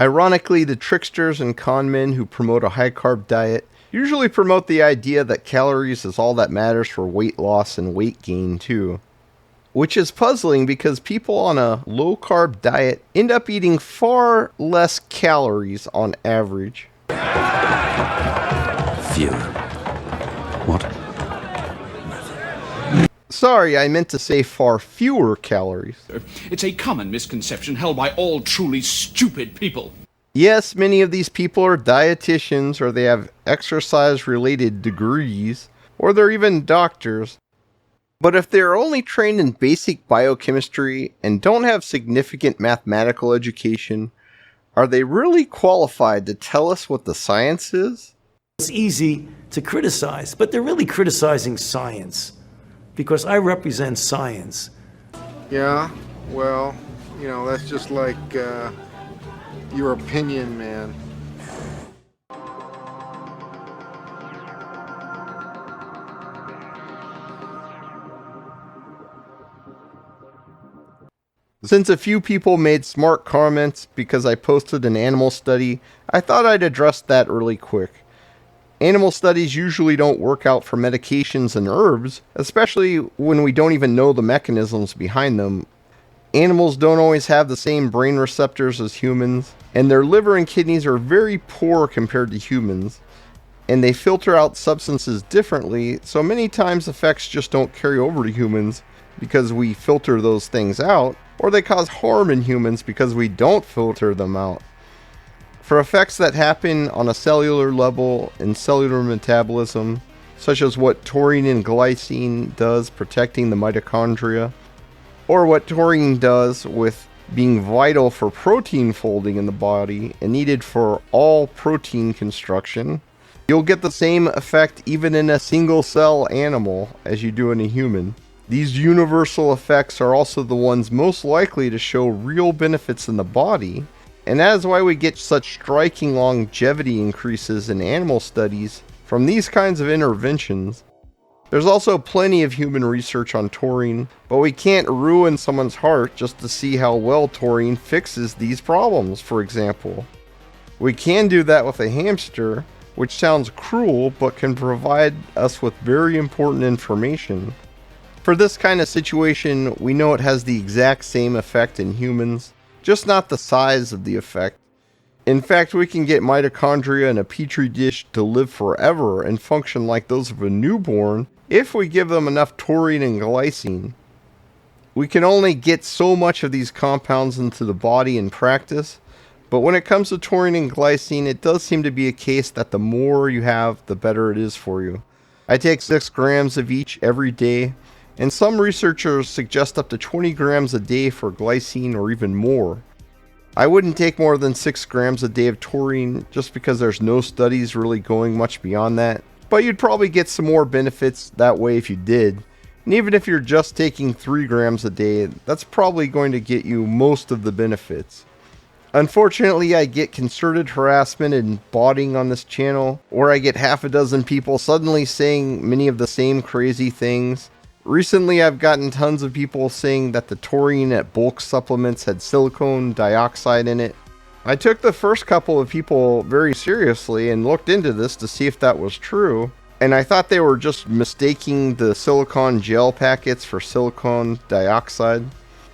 Ironically, the tricksters and conmen who promote a high-carb diet usually promote the idea that calories is all that matters for weight loss and weight gain too. Which is puzzling because people on a low-carb diet end up eating far less calories on average. Fewer. What? Sorry, I meant to say far fewer calories. It's a common misconception held by all truly stupid people. Yes, many of these people are dietitians, or they have exercise-related degrees, or they're even doctors. But if they're only trained in basic biochemistry and don't have significant mathematical education, are they really qualified to tell us what the science is? It's easy to criticize, but they're really criticizing science, because I represent science. Yeah, well, that's just like your opinion, man. Since a few people made smart comments because I posted an animal study, I thought I'd address that really quick. Animal studies usually don't work out for medications and herbs, especially when we don't even know the mechanisms behind them. Animals don't always have the same brain receptors as humans, and their liver and kidneys are very poor compared to humans, and they filter out substances differently, so many times effects just don't carry over to humans because we filter those things out, or they cause harm in humans because we don't filter them out. For effects that happen on a cellular level in cellular metabolism, such as what taurine and glycine does protecting the mitochondria, or what taurine does with being vital for protein folding in the body and needed for all protein construction, you'll get the same effect even in a single cell animal as you do in a human. These universal effects are also the ones most likely to show real benefits in the body, and that is why we get such striking longevity increases in animal studies from these kinds of interventions. There's also plenty of human research on taurine, but we can't ruin someone's heart just to see how well taurine fixes these problems, for example. We can do that with a hamster, which sounds cruel but can provide us with very important information. For this kind of situation, we know it has the exact same effect in humans, just not the size of the effect. In fact, we can get mitochondria in a petri dish to live forever and function like those of a newborn if we give them enough taurine and glycine. We can only get so much of these compounds into the body in practice, but when it comes to taurine and glycine, it does seem to be a case that the more you have, the better it is for you. I take 6 grams of each every day, and some researchers suggest up to 20 grams a day for glycine or even more. I wouldn't take more than 6 grams a day of taurine just because there's no studies really going much beyond that, but you'd probably get some more benefits that way if you did. And even if you're just taking 3 grams a day, that's probably going to get you most of the benefits. Unfortunately, I get concerted harassment and botting on this channel, or I get half a dozen people suddenly saying many of the same crazy things. Recently, I've gotten tons of people saying that the taurine at bulk supplements had silicone dioxide in it. I took the first couple of people very seriously and looked into this to see if that was true, and I thought they were just mistaking the silicone gel packets for silicone dioxide.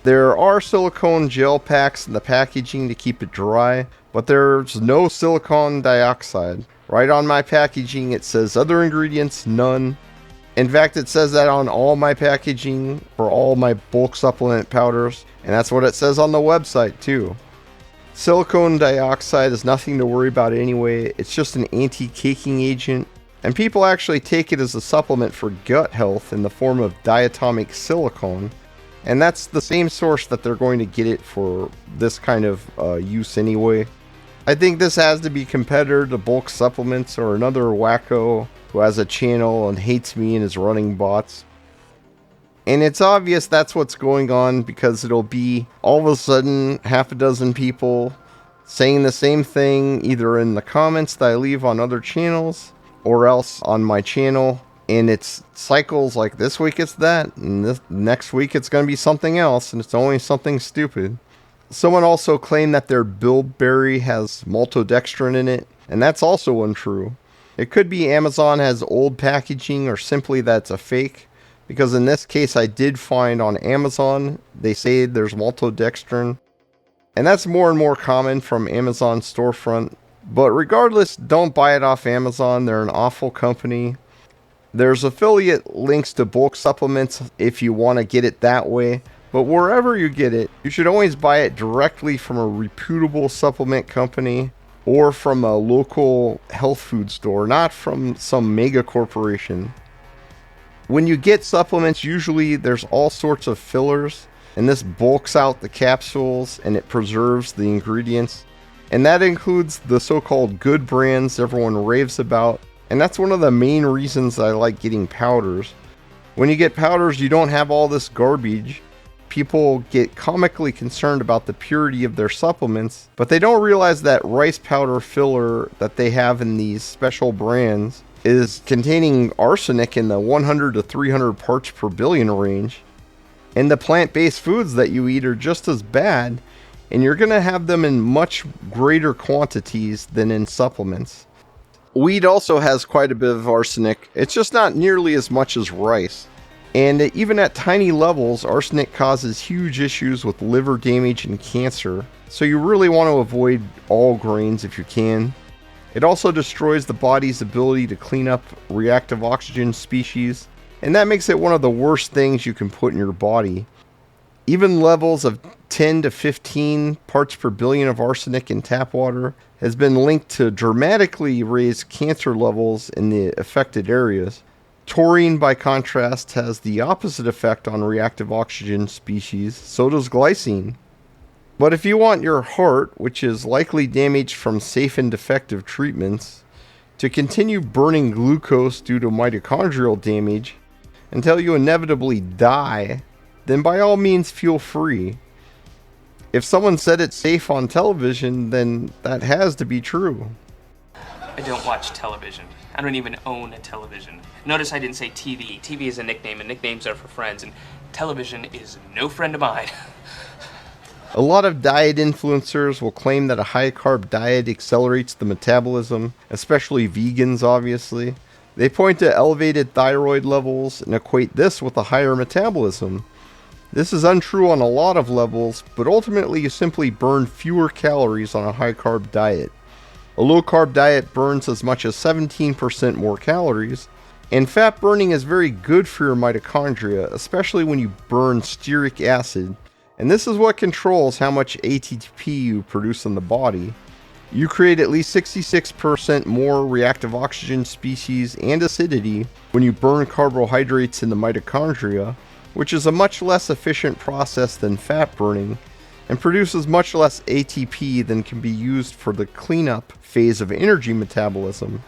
There are silicone gel packs in the packaging to keep it dry, but there's no silicone dioxide. Right on my packaging it says other ingredients, none. In fact, it says that on all my packaging for all my bulk supplement powders, and that's what it says on the website too. Silicone dioxide is nothing to worry about anyway, it's just an anti-caking agent, and people actually take it as a supplement for gut health in the form of diatomic silicone, and that's the same source that they're going to get it for this kind of use anyway. I think this has to be competitor to bulk supplements or another wacko who has a channel and hates me and is running bots. And it's obvious that's what's going on because it'll be all of a sudden half a dozen people saying the same thing either in the comments that I leave on other channels or else on my channel. And it's cycles like this week it's that and this next week it's going to be something else and it's only something stupid. Someone also claimed that their bilberry has maltodextrin in it, and that's also untrue. It could be Amazon has old packaging or simply that's a fake, because in this case I did find on Amazon, they say there's maltodextrin, and that's more and more common from Amazon storefront. But regardless, don't buy it off Amazon, they're an awful company. There's affiliate links to bulk supplements if you want to get it that way, but wherever you get it, you should always buy it directly from a reputable supplement company or from a local health food store, not from some mega corporation. When you get supplements, usually there's all sorts of fillers, and this bulks out the capsules and it preserves the ingredients. And that includes the so-called good brands everyone raves about, and that's one of the main reasons I like getting powders. When you get powders, you don't have all this garbage. People get comically concerned about the purity of their supplements, but they don't realize that rice powder filler that they have in these special brands is containing arsenic in the 100 to 300 parts per billion range. And the plant-based foods that you eat are just as bad, and you're going to have them in much greater quantities than in supplements. Wheat also has quite a bit of arsenic. It's just not nearly as much as rice. And even at tiny levels, arsenic causes huge issues with liver damage and cancer, so you really want to avoid all grains if you can. It also destroys the body's ability to clean up reactive oxygen species, and that makes it one of the worst things you can put in your body. Even levels of 10 to 15 parts per billion of arsenic in tap water has been linked to dramatically raised cancer levels in the affected areas. Taurine, by contrast, has the opposite effect on reactive oxygen species, so does glycine. But if you want your heart, which is likely damaged from safe and defective treatments, to continue burning glucose due to mitochondrial damage until you inevitably die, then by all means feel free. If someone said it's safe on television, then that has to be true. I don't watch television. I don't even own a television. Notice I didn't say TV. TV is a nickname, and nicknames are for friends, and television is no friend of mine. A lot of diet influencers will claim that a high-carb diet accelerates the metabolism, especially vegans, obviously. They point to elevated thyroid levels and equate this with a higher metabolism. This is untrue on a lot of levels, but ultimately you simply burn fewer calories on a high-carb diet. A low-carb diet burns as much as 17% more calories, and fat burning is very good for your mitochondria, especially when you burn stearic acid, and this is what controls how much ATP you produce in the body. You create at least 66% more reactive oxygen species and acidity when you burn carbohydrates in the mitochondria, which is a much less efficient process than fat burning, and produces much less ATP than can be used for the cleanup phase of energy metabolism.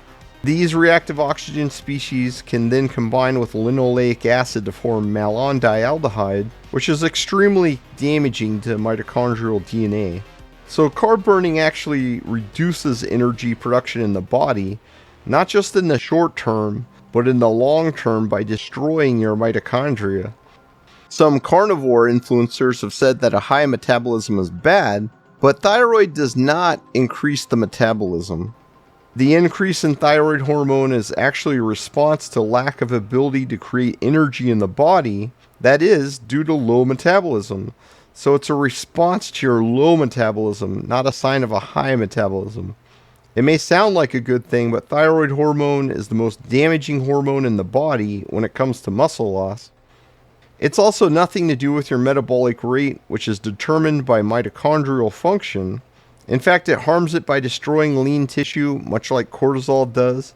These reactive oxygen species can then combine with linoleic acid to form malondialdehyde, which is extremely damaging to mitochondrial DNA. So carb burning actually reduces energy production in the body, not just in the short term, but in the long term by destroying your mitochondria. Some carnivore influencers have said that a high metabolism is bad, but thyroid does not increase the metabolism. The increase in thyroid hormone is actually a response to lack of ability to create energy in the body, that is, due to low metabolism. So it's a response to your low metabolism, not a sign of a high metabolism. It may sound like a good thing, but thyroid hormone is the most damaging hormone in the body when it comes to muscle loss. It's also nothing to do with your metabolic rate, which is determined by mitochondrial function. In fact, it harms it by destroying lean tissue, much like cortisol does.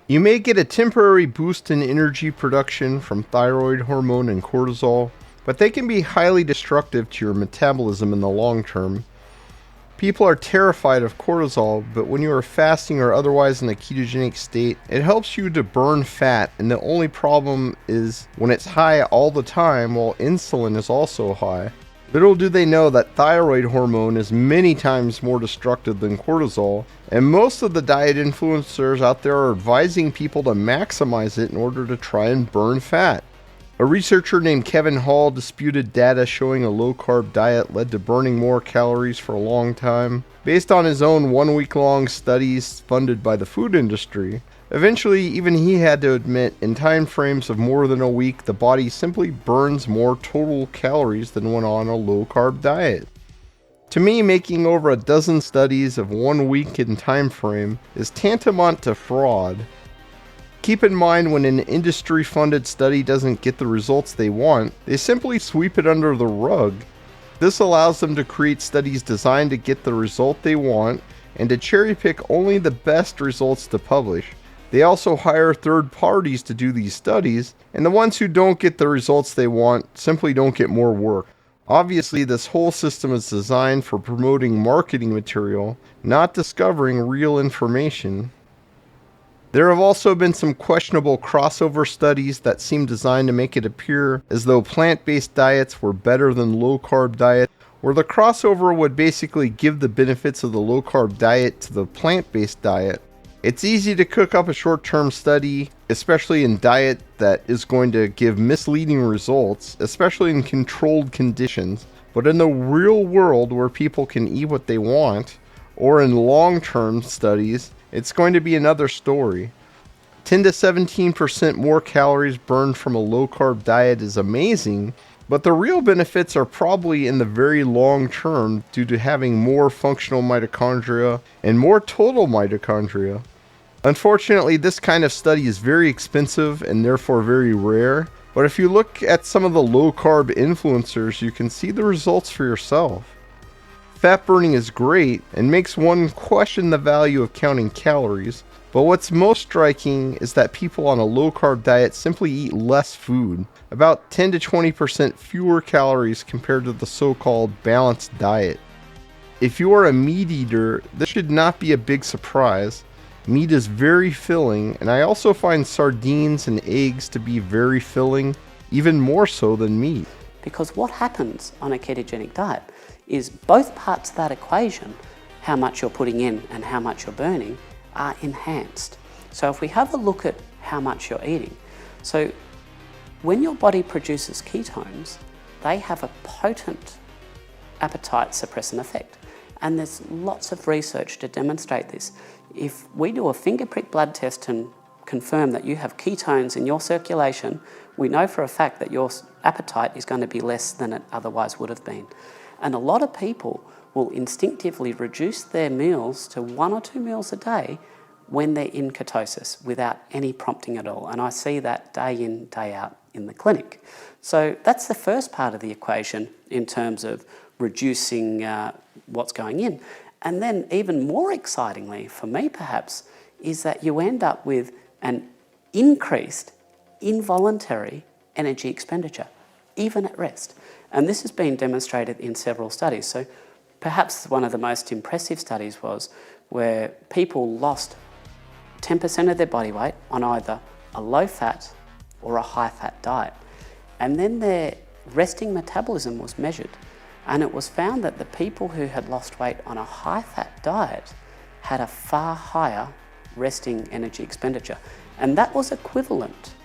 You may get a temporary boost in energy production from thyroid hormone and cortisol, but they can be highly destructive to your metabolism in the long term. People are terrified of cortisol, but when you are fasting or otherwise in a ketogenic state, it helps you to burn fat, and the only problem is when it's high all the time while insulin is also high. Little do they know that thyroid hormone is many times more destructive than cortisol, and most of the diet influencers out there are advising people to maximize it in order to try and burn fat. A researcher named Kevin Hall disputed data showing a low-carb diet led to burning more calories for a long time, based on his own 1-week-long studies funded by the food industry. Eventually, even he had to admit, in time frames of more than a week, the body simply burns more total calories than when on a low-carb diet. To me, making over a dozen studies of 1 week in time frame is tantamount to fraud. Keep in mind, when an industry-funded study doesn't get the results they want, they simply sweep it under the rug. This allows them to create studies designed to get the result they want and to cherry-pick only the best results to publish. They also hire third parties to do these studies, and the ones who don't get the results they want simply don't get more work. Obviously, this whole system is designed for promoting marketing material, not discovering real information. There have also been some questionable crossover studies that seem designed to make it appear as though plant-based diets were better than low-carb diets, where the crossover would basically give the benefits of the low-carb diet to the plant-based diet. It's easy to cook up a short-term study, especially in diet, that is going to give misleading results, especially in controlled conditions. But in the real world, where people can eat what they want, or in long-term studies, it's going to be another story. 10 to 17% more calories burned from a low-carb diet is amazing, but the real benefits are probably in the very long term due to having more functional mitochondria and more total mitochondria. Unfortunately, this kind of study is very expensive and therefore very rare, but if you look at some of the low-carb influencers, you can see the results for yourself. Fat burning is great and makes one question the value of counting calories, but what's most striking is that people on a low-carb diet simply eat less food, about 10 to 20% fewer calories compared to the so-called balanced diet. If you are a meat eater, this should not be a big surprise. Meat is very filling, and I also find sardines and eggs to be very filling, even more so than meat. Because what happens on a ketogenic diet is both parts of that equation, how much you're putting in and how much you're burning, are enhanced. So if we have a look at how much you're eating, so when your body produces ketones, they have a potent appetite suppressant effect. And there's lots of research to demonstrate this. If we do a finger prick blood test and confirm that you have ketones in your circulation, we know for a fact that your appetite is going to be less than it otherwise would have been. And a lot of people will instinctively reduce their meals to 1 or 2 meals a day when they're in ketosis without any prompting at all. And I see that day in, day out in the clinic. So that's the first part of the equation in terms of reducing what's going in. And then even more excitingly, for me perhaps, is that you end up with an increased involuntary energy expenditure, even at rest. And this has been demonstrated in several studies. So perhaps one of the most impressive studies was where people lost 10% of their body weight on either a low-fat or a high-fat diet. And then their resting metabolism was measured. And it was found that the people who had lost weight on a high-fat diet had a far higher resting energy expenditure. And that was equivalent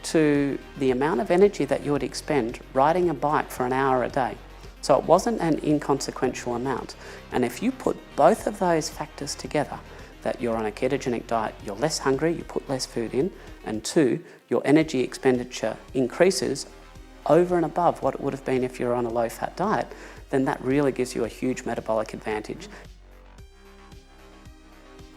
to the amount of energy that you would expend riding a bike for an hour a day. So it wasn't an inconsequential amount. And if you put both of those factors together, that you're on a ketogenic diet, you're less hungry, you put less food in, and 2, your energy expenditure increases over and above what it would have been if you're on a low-fat diet, then that really gives you a huge metabolic advantage.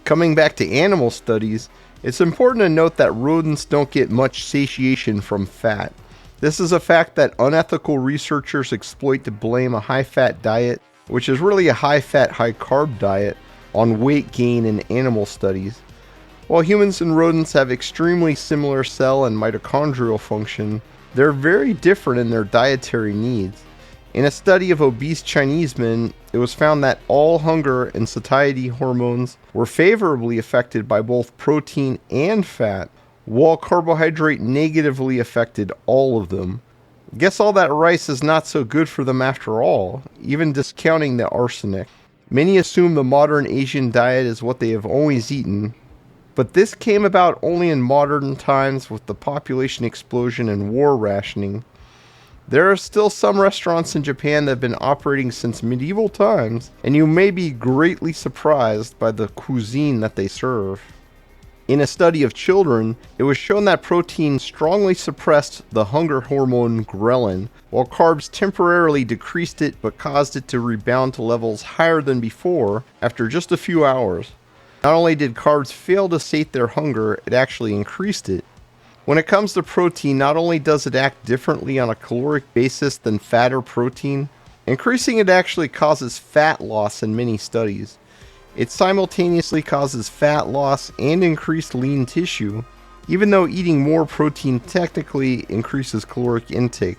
Coming back to animal studies, it's important to note that rodents don't get much satiation from fat. This is a fact that unethical researchers exploit to blame a high-fat diet, which is really a high-fat, high-carb diet, on weight gain in animal studies. While humans and rodents have extremely similar cell and mitochondrial function, they're very different in their dietary needs. In a study of obese Chinese men, it was found that all hunger and satiety hormones were favorably affected by both protein and fat, while carbohydrate negatively affected all of them. Guess all that rice is not so good for them after all, even discounting the arsenic. Many assume the modern Asian diet is what they have always eaten. But this came about only in modern times with the population explosion and war rationing. There are still some restaurants in Japan that have been operating since medieval times, and you may be greatly surprised by the cuisine that they serve. In a study of children, it was shown that protein strongly suppressed the hunger hormone ghrelin, while carbs temporarily decreased it but caused it to rebound to levels higher than before after just a few hours. Not only did carbs fail to sate their hunger, it actually increased it. When it comes to protein, not only does it act differently on a caloric basis than fat or protein, increasing it actually causes fat loss in many studies. It simultaneously causes fat loss and increased lean tissue, even though eating more protein technically increases caloric intake.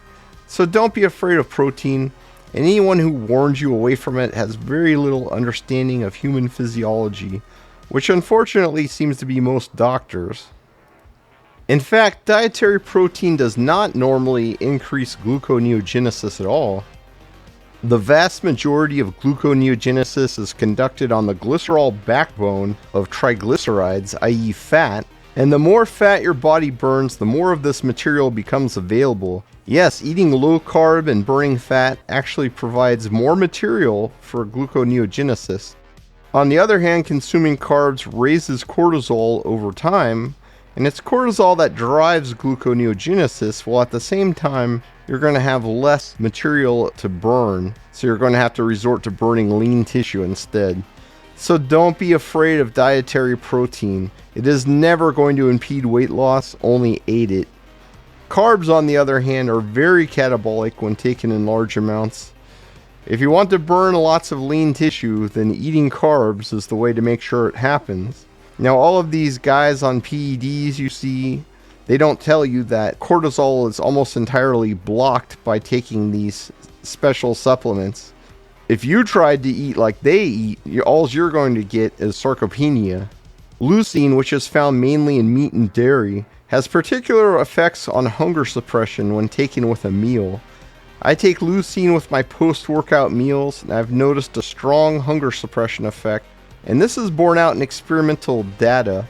So don't be afraid of protein, and anyone who warns you away from it has very little understanding of human physiology, which unfortunately seems to be most doctors. In fact, dietary protein does not normally increase gluconeogenesis at all. The vast majority of gluconeogenesis is conducted on the glycerol backbone of triglycerides, i.e. fat, and the more fat your body burns, the more of this material becomes available. Yes, eating low carb and burning fat actually provides more material for gluconeogenesis. On the other hand, consuming carbs raises cortisol over time, and it's cortisol that drives gluconeogenesis, while at the same time, you're going to have less material to burn, so you're going to have to resort to burning lean tissue instead. So don't be afraid of dietary protein. It is never going to impede weight loss, only aid it. Carbs, on the other hand, are very catabolic when taken in large amounts. If you want to burn lots of lean tissue, then eating carbs is the way to make sure it happens. Now, all of these guys on PEDs you see, they don't tell you that cortisol is almost entirely blocked by taking these special supplements. If you tried to eat like they eat, all you're going to get is sarcopenia. Leucine, which is found mainly in meat and dairy, has particular effects on hunger suppression when taken with a meal. I take leucine with my post-workout meals, and I've noticed a strong hunger suppression effect, and this is borne out in experimental data.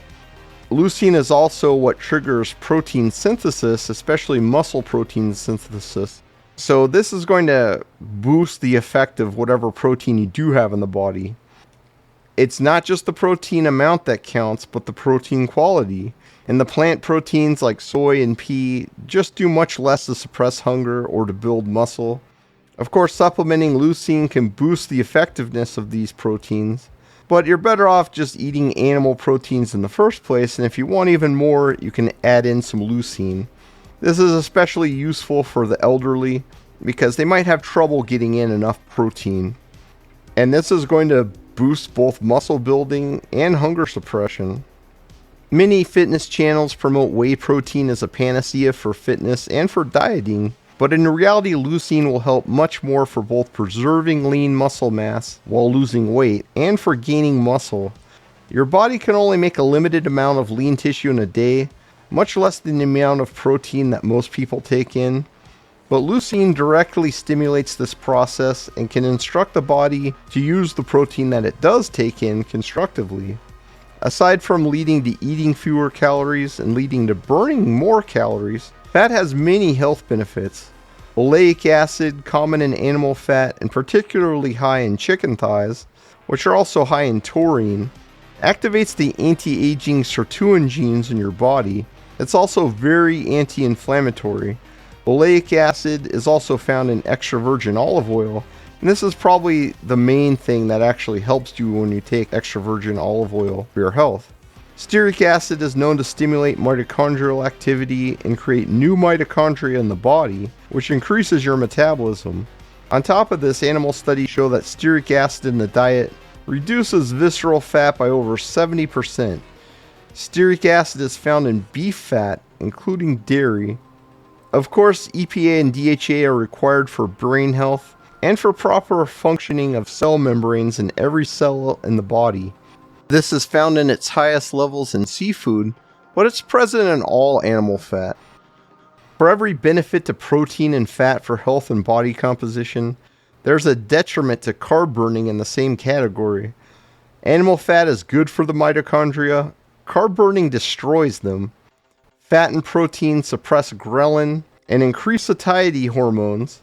Leucine is also what triggers protein synthesis, especially muscle protein synthesis. So this is going to boost the effect of whatever protein you do have in the body. It's not just the protein amount that counts, but the protein quality. And the plant proteins like soy and pea just do much less to suppress hunger or to build muscle. Of course, supplementing leucine can boost the effectiveness of these proteins, but you're better off just eating animal proteins in the first place, and if you want even more, you can add in some leucine. This is especially useful for the elderly because they might have trouble getting in enough protein. And this is going to boost both muscle building and hunger suppression. Many fitness channels promote whey protein as a panacea for fitness and for dieting, but in reality, leucine will help much more for both preserving lean muscle mass while losing weight and for gaining muscle. Your body can only make a limited amount of lean tissue in a day, much less than the amount of protein that most people take in. But leucine directly stimulates this process and can instruct the body to use the protein that it does take in constructively. Aside from leading to eating fewer calories and leading to burning more calories, fat has many health benefits. Oleic acid, common in animal fat and particularly high in chicken thighs, which are also high in taurine, activates the anti-aging sirtuin genes in your body. It's also very anti-inflammatory. Oleic acid is also found in extra virgin olive oil, and this is probably the main thing that actually helps you when you take extra virgin olive oil for your health. Stearic acid is known to stimulate mitochondrial activity and create new mitochondria in the body, which increases your metabolism. On top of this, animal studies show that stearic acid in the diet reduces visceral fat by over 70%. Stearic acid is found in beef fat, including dairy. Of course, EPA and DHA are required for brain health and for proper functioning of cell membranes in every cell in the body. This is found in its highest levels in seafood, but it's present in all animal fat. For every benefit to protein and fat for health and body composition, there's a detriment to carb burning in the same category. Animal fat is good for the mitochondria, carb burning destroys them. Fat and protein suppress ghrelin and increase satiety hormones.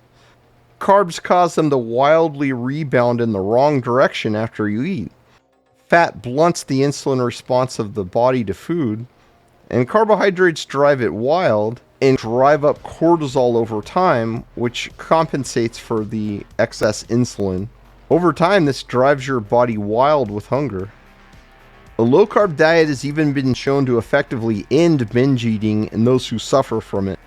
Carbs cause them to wildly rebound in the wrong direction after you eat. Fat blunts the insulin response of the body to food, and carbohydrates drive it wild and drive up cortisol over time, which compensates for the excess insulin. Over time, this drives your body wild with hunger. A low-carb diet has even been shown to effectively end binge eating in those who suffer from it.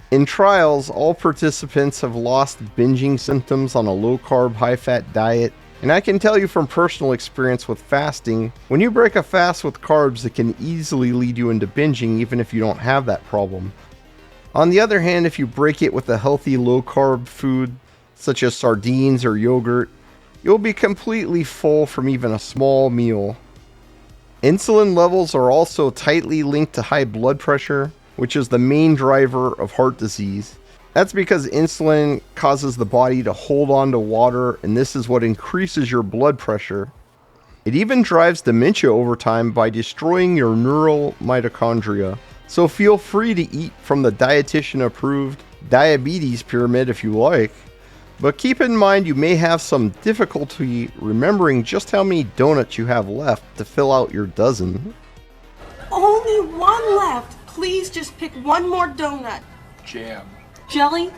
In trials, all participants have lost binging symptoms on a low-carb, high-fat diet, and I can tell you from personal experience with fasting, when you break a fast with carbs, it can easily lead you into binging even if you don't have that problem. On the other hand, if you break it with a healthy low-carb food, such as sardines or yogurt, you'll be completely full from even a small meal. Insulin levels are also tightly linked to high blood pressure, which is the main driver of heart disease. That's because insulin causes the body to hold on to water, and this is what increases your blood pressure. It even drives dementia over time by destroying your neural mitochondria. So feel free to eat from the dietitian-approved diabetes pyramid if you like. But keep in mind you may have some difficulty remembering just how many donuts you have left to fill out your dozen. Only one left. Please just pick one more donut. Jam. Jelly?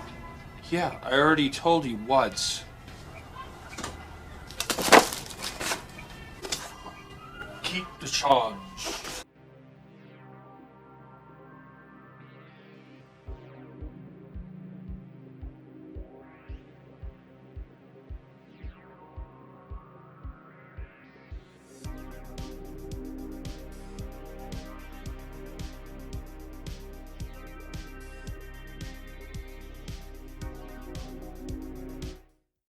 Yeah, I already told you once. Keep the change.